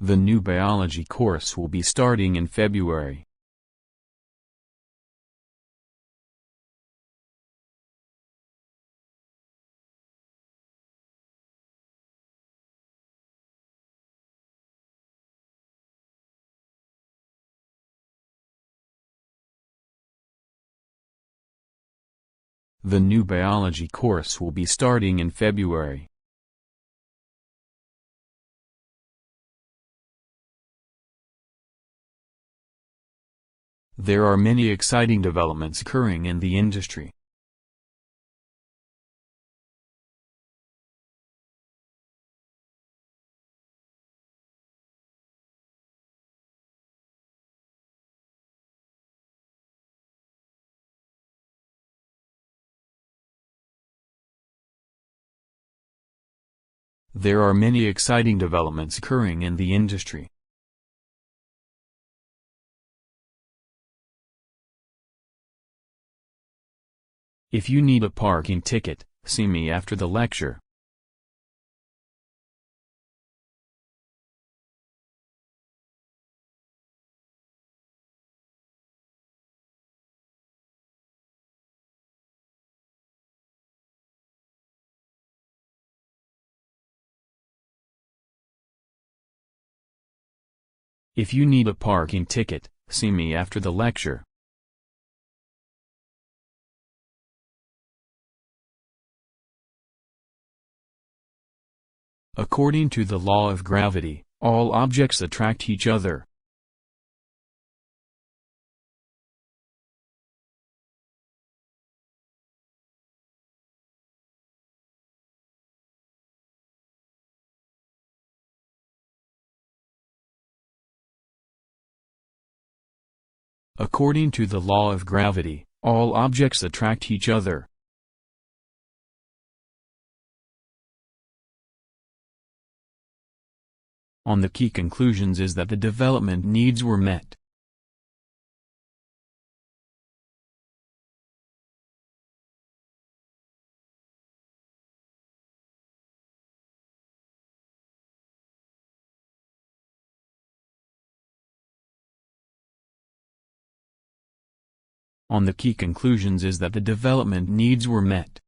The new biology course will be starting in February. The new biology course will be starting in February. There are many exciting developments occurring in the industry. There are many exciting developments occurring in the industry. If you need a parking ticket, see me after the lecture. If you need a parking ticket, see me after the lecture. According to the law of gravity, all objects attract each other. According to the law of gravity, all objects attract each other. On the key conclusions is that the development needs were met. On the key conclusions is that the development needs were met.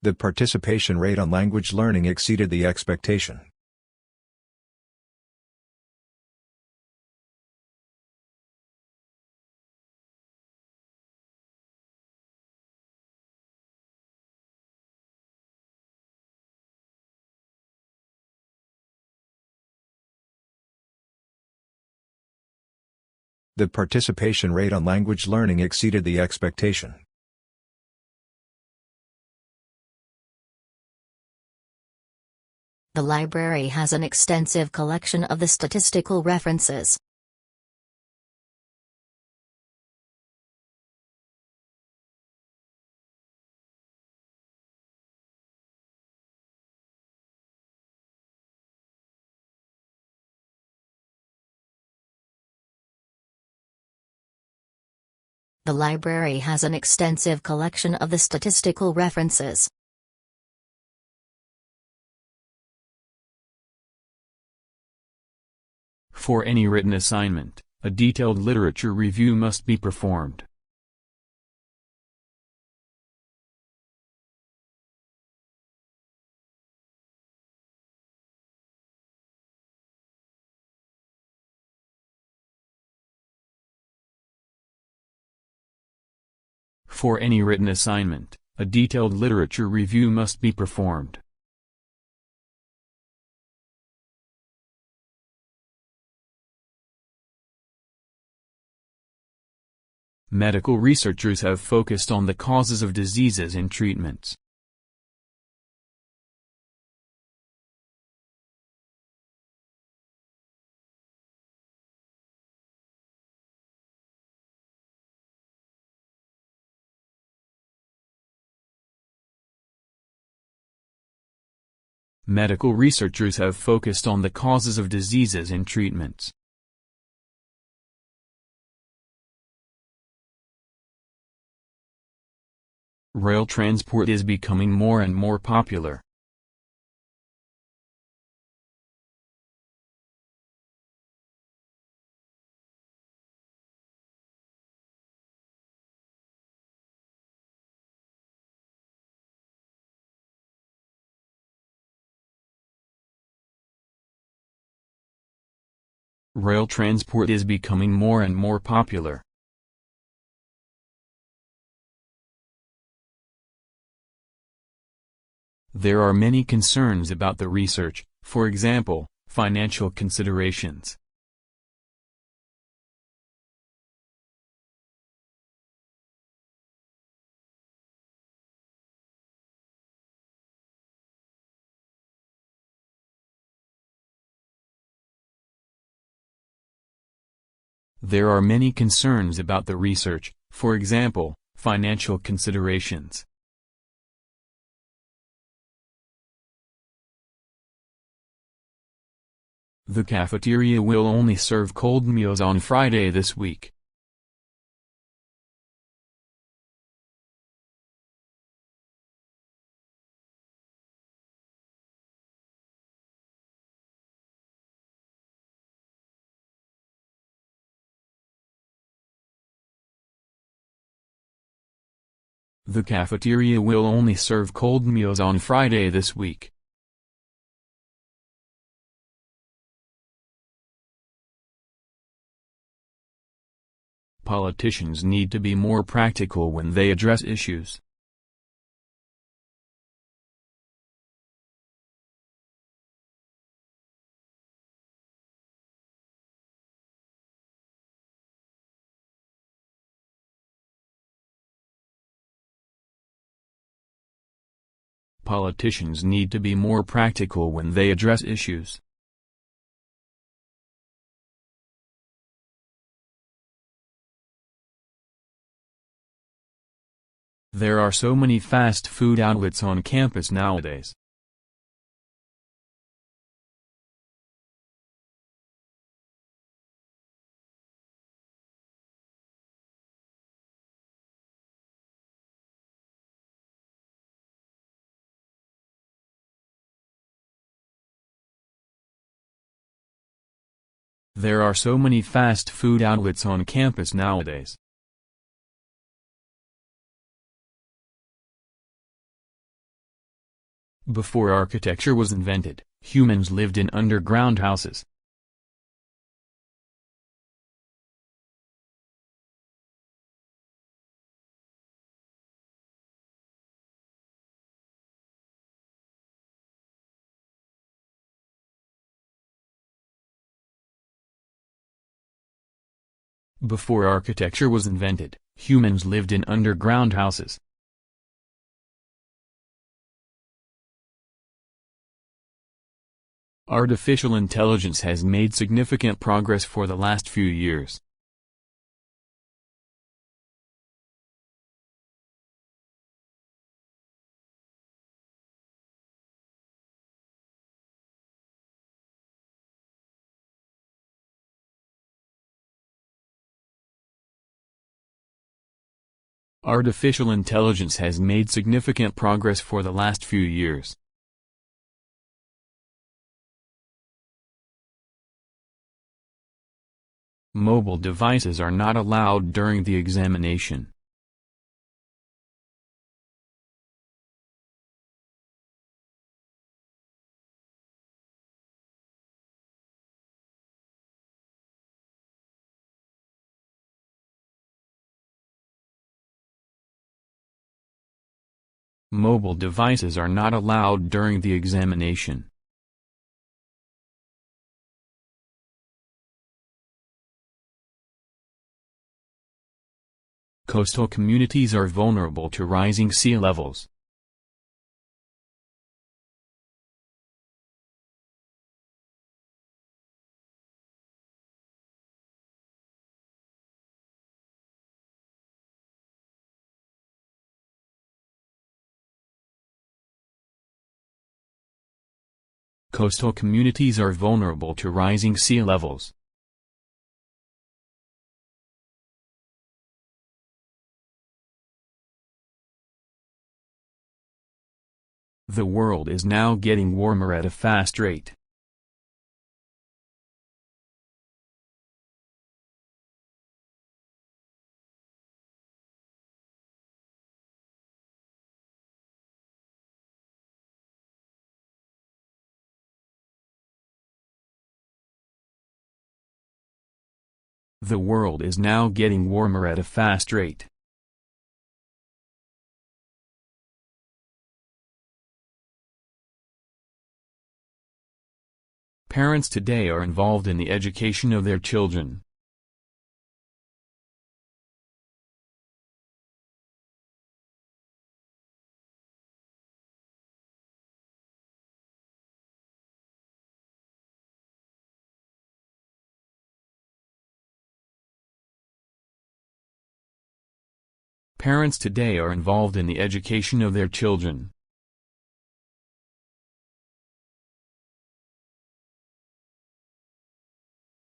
The participation rate on language learning exceeded the expectation. The participation rate on language learning exceeded the expectation. The library has an extensive collection of the statistical references. The library has an extensive collection of the statistical references. For any written assignment, a detailed literature review must be performed. For any written assignment, a detailed literature review must be performed. Medical researchers have focused on the causes of diseases and treatments. Medical researchers have focused on the causes of diseases and treatments. Rail transport is becoming more and more popular. Rail transport is becoming more and more popular. There are many concerns about the research, for example, financial considerations. There are many concerns about the research, for example, financial considerations. The cafeteria will only serve cold meals on Friday this week. The cafeteria will only serve cold meals on Friday this week. Politicians need to be more practical when they address issues. Politicians need to be more practical when they address issues. There are so many fast food outlets on campus nowadays. There are so many fast food outlets on campus nowadays. Before architecture was invented, humans lived in underground houses. Before architecture was invented, humans lived in underground houses. Artificial intelligence has made significant progress for the last few years. Artificial intelligence has made significant progress for the last few years. Mobile devices are not allowed during the examination. Mobile devices are not allowed during the examination. Coastal communities are vulnerable to rising sea levels. Coastal communities are vulnerable to rising sea levels. The world is now getting warmer at a fast rate. The world is now getting warmer at a fast rate. Parents today are involved in the education of their children. Parents today are involved in the education of their children.